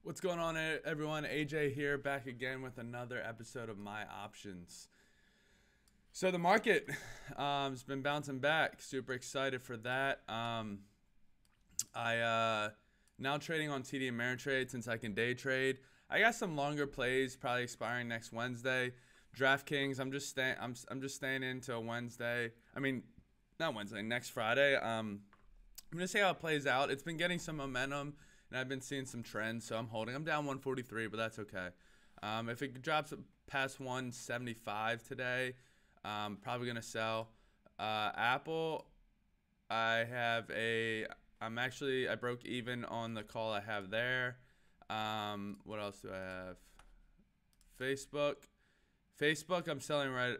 What's going on, everyone? AJ here, back again with another episode of My Options. So the market has been bouncing back. Super excited for that. I now trading on TD Ameritrade since I can day trade. I got some longer plays probably expiring next Wednesday. DraftKings, I'm just staying in till Wednesday. I mean, not Wednesday, next Friday. I'm gonna see how it plays out. It's been getting some momentum, and I've been seeing some trends, so I'm holding. I'm down 143, but that's okay. If it drops past 175 today, probably gonna sell. Apple, I broke even on the call I have there. What else do I have? Facebook. Facebook, I'm selling right.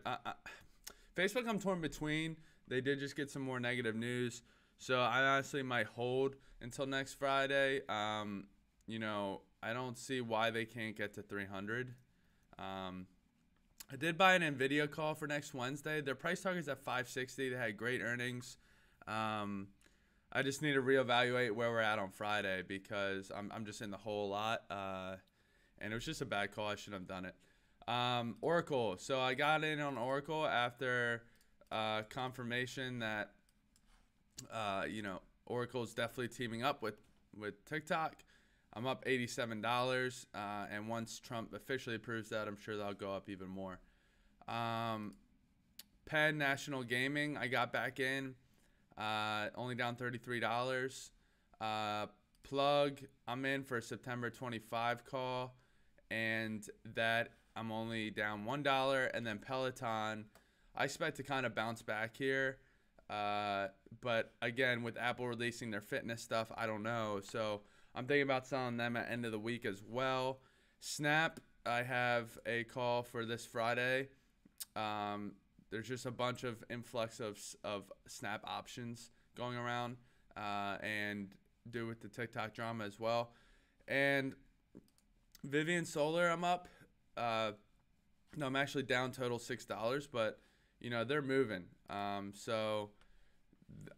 Facebook, I'm torn between. They did just get some more negative news. So I honestly might hold until next Friday. I don't see why they can't get to 300. I did buy an NVIDIA call for next Wednesday. Their price target's at 560. They had great earnings. I just need to reevaluate where we're at on Friday because I'm just in the hole a lot. And it was just a bad call. I shouldn't have done it. Oracle. So I got in on Oracle after confirmation that Oracle is definitely teaming up with TikTok. I'm up $87, and once Trump officially approves that, I'm sure that'll go up even more. Penn National Gaming, I got back in, only down $33. Plug, I'm in for a September 25 call, and that I'm only down $1. And then Peloton, I expect to kind of bounce back here. But again, with Apple releasing their fitness stuff, I don't know. So I'm thinking about selling them at end of the week as well. Snap, I have a call for this Friday. There's just a bunch of influx of Snap options going around, and do with the TikTok drama as well. And Vivian Solar, I'm up. No, I'm actually down total $6, but they're moving. So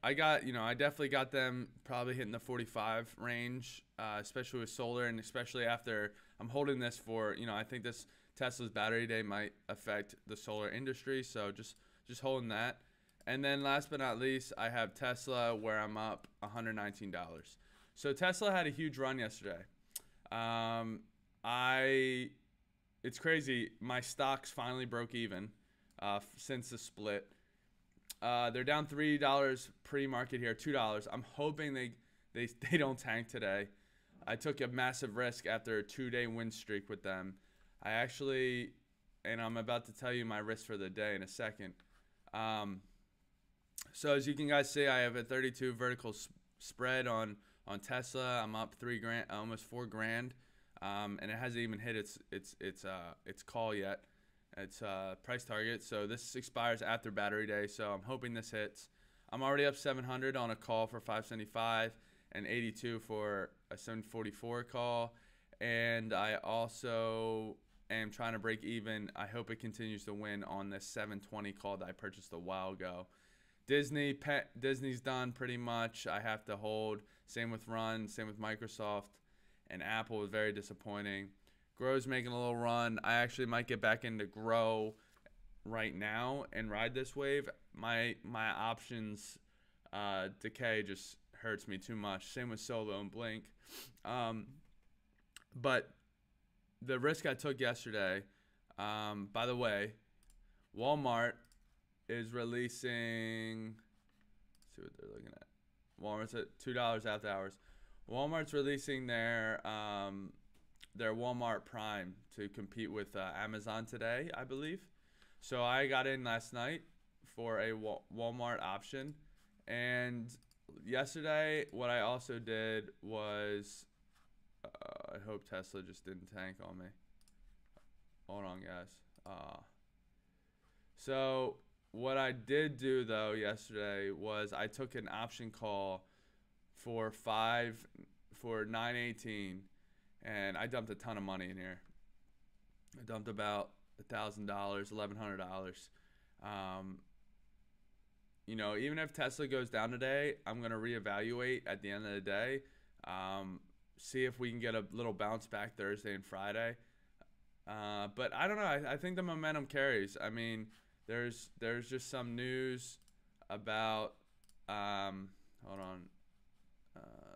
I definitely got them probably hitting the 45 range, especially with solar, and especially after I'm holding this for, I think this Tesla's battery day might affect the solar industry. So just holding that. And then last but not least, I have Tesla where I'm up $119. So Tesla had a huge run yesterday. It's crazy. My stocks finally broke even since the split. They're down $3 pre-market here, $2. I'm hoping they don't tank today. I took a massive risk after a 2-day win streak with them. And I'm about to tell you my risk for the day in a second. So as you can guys see, I have a 32 vertical spread on Tesla. I'm up $3,000, almost $4,000, and it hasn't even hit its call yet. It's price target. So this expires after battery day. So I'm hoping this hits. I'm already up 700 on a call for 575 and 82 for a 744 call. And I also am trying to break even. I hope it continues to win on this 720 call that I purchased a while ago. Disney's done pretty much. I have to hold. Same with Run. Same with Microsoft. And Apple was very disappointing. Grow's making a little run. I actually might get back into Grow right now and ride this wave. My options decay just hurts me too much. Same with Solo and Blink. But the risk I took yesterday, by the way, Walmart is releasing, let's see what they're looking at. Walmart's at $2 after hours. Walmart's releasing their Walmart Prime to compete with Amazon today, I believe. So I got in last night for a Walmart option. And yesterday, what I also did was, I hope Tesla just didn't tank on me. Hold on, guys. So what I did do, though, yesterday was I took an option call for 918. And I dumped a ton of money in here. I dumped about $1,000, $1,100. Even if Tesla goes down today, I'm gonna reevaluate at the end of the day. see if we can get a little bounce back Thursday and Friday. But I don't know. I think the momentum carries. I mean, there's just some news about. Hold on.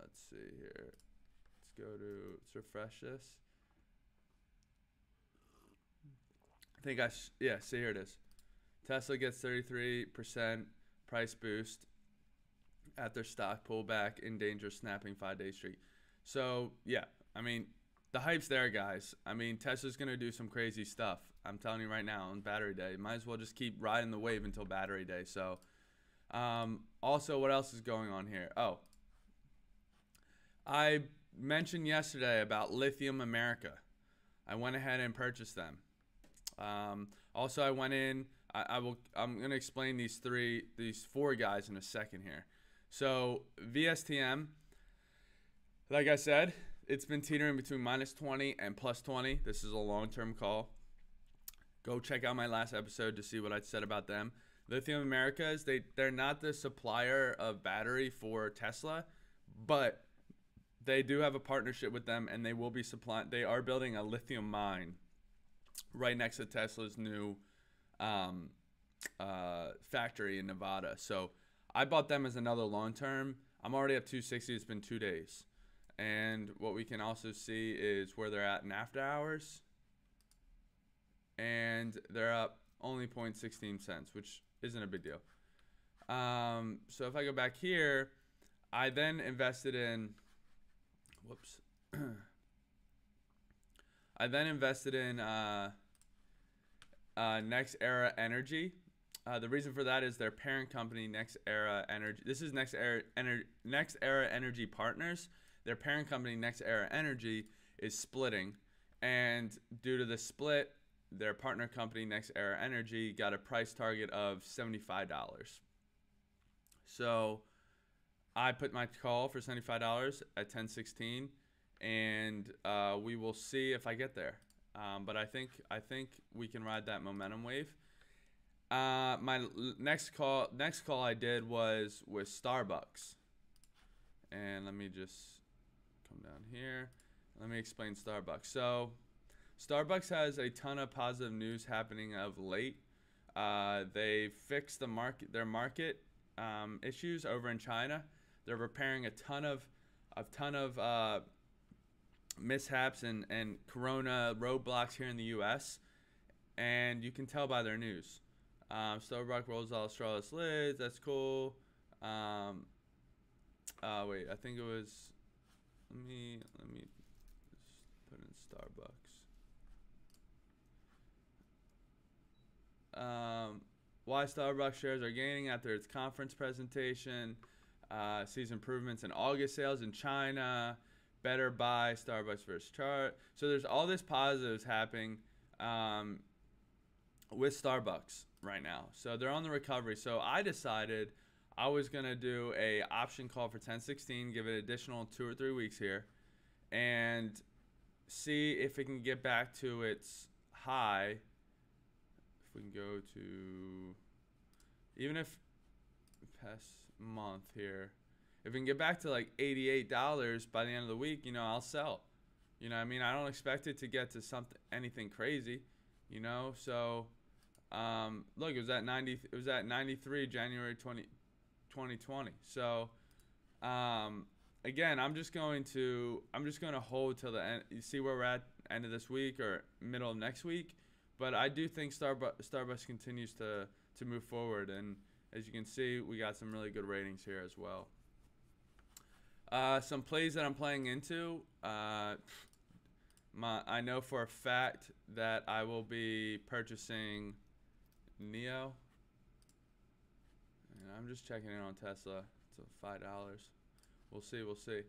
Let's see here. Let's refresh this. I think see, here it is. Tesla gets 33% price boost after stock pullback in danger of snapping 5-day streak. So, yeah, I mean, the hype's there, guys. I mean, Tesla's going to do some crazy stuff. I'm telling you right now on battery day. Might as well just keep riding the wave until battery day. So, also, what else is going on here? Oh, I mentioned yesterday about Lithium America. I went ahead and purchased them. Also, I went in. I'm going to explain these four guys in a second here. So, VSTM, like I said, it's been teetering between -20 and +20. This is a long-term call. Go check out my last episode to see what I said about them. Lithium Americas, they're not the supplier of battery for Tesla, but they do have a partnership with them, and they will be supplying. They are building a lithium mine right next to Tesla's new factory in Nevada. So I bought them as another long-term. I'm already up 260. It's been 2 days. And what we can also see is where they're at in after hours. And they're up only 0.16 cents, which isn't a big deal. So if I go back here, I then invested in, I then invested in Next Era Energy. The reason for that is their parent company, Next Era Energy. This is Next Era Energy Partners. Their parent company, Next Era Energy, is splitting, and due to the split, their partner company, Next Era Energy, got a price target of $75. So I put my call for $75 at 10.16, and we will see if I get there. But I think we can ride that momentum wave. My next call I did was with Starbucks, and let me just come down here. Let me explain Starbucks. So Starbucks has a ton of positive news happening of late. They fixed their market issues over in China. They're repairing a ton of mishaps and corona roadblocks here in the U.S. And you can tell by their news. Starbucks rolls out strawless lids. That's cool. Wait, I think it was. Let me just put in Starbucks. Why Starbucks shares are gaining after its conference presentation. Sees improvements in August sales in China. Better buy Starbucks versus chart. So there's all this positives happening with Starbucks right now. So they're on the recovery. So I decided I was going to do a option call for 10.16, give it additional 2 or 3 weeks here, and see if it can get back to its high. If we can go to, even if past month here, if we can get back to like $88 by the end of the week, I'll sell. You know what I mean? I don't expect it to get to anything crazy, So, look, it was at 90. It was at 93 January 2020. So, again, I'm just going to hold till the end. You see where we're at end of this week or middle of next week. But I do think Starbucks continues to move forward, and as you can see, we got some really good ratings here as well. Some plays that I'm playing into. I know for a fact that I will be purchasing Neo. And I'm just checking in on Tesla. It's $5. We'll see.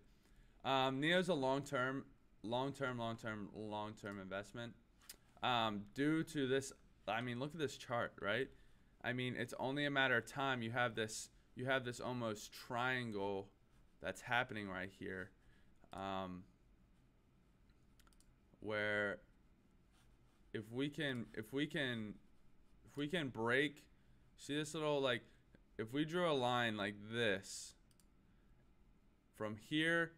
Neo's a long-term investment. Due to this, I mean, look at this chart, right? I mean, it's only a matter of time. You have this almost triangle that's happening right here, where if we can break, see this little, like, if we drew a line like this from here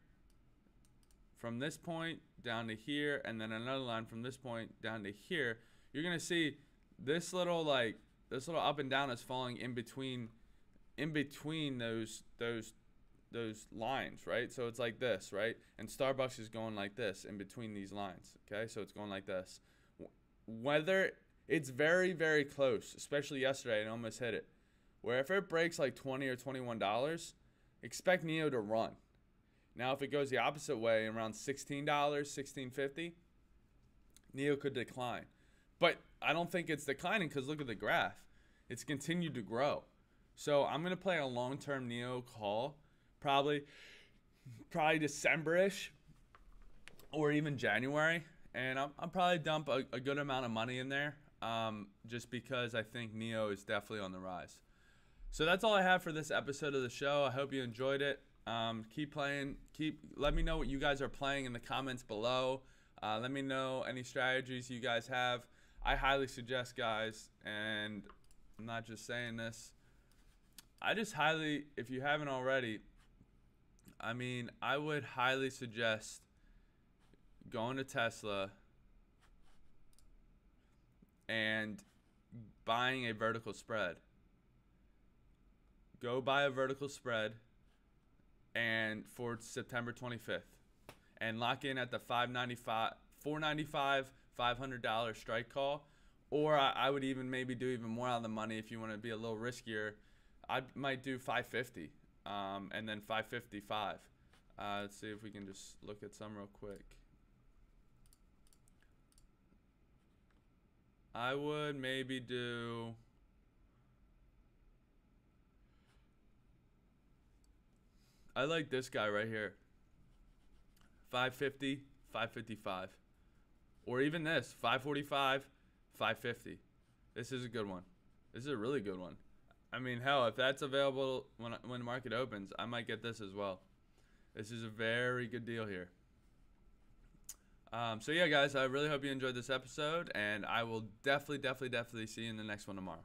from this point down to here, and then another line from this point down to here, you're gonna see this little up and down is falling in between those lines, right? So it's like this, right? And Starbucks is going like this in between these lines, okay? So it's going like this. Whether it's very, very close, especially yesterday, it almost hit it. Where if it breaks like $20 or $21, expect NEO to run. Now, if it goes the opposite way, around $16, $16.50, NEO could decline. But I don't think it's declining because look at the graph. It's continued to grow. So I'm going to play a long-term NEO call, probably December-ish or even January. And I'll probably dump a good amount of money in there just because I think NEO is definitely on the rise. So that's all I have for this episode of the show. I hope you enjoyed it. Keep playing. Let me know what you guys are playing in the comments below. Let me know any strategies you guys have. I highly suggest, guys, and I'm not just saying this, if you haven't already, I would highly suggest going to Tesla and buying a vertical spread. Go buy a vertical spread and for September 25th and lock in at the $495 $500 strike call. Or I would even maybe do even more on the money if you want to be a little riskier. I might do 550 and then 555. Let's see if we can just look at some real quick. I would maybe do I like this guy right here. 550, 555. Or even this, 545, 550. This is a good one. This is a really good one. Hell, if that's available when the market opens, I might get this as well. This is a very good deal here. So yeah, guys, I really hope you enjoyed this episode, and I will definitely see you in the next one tomorrow.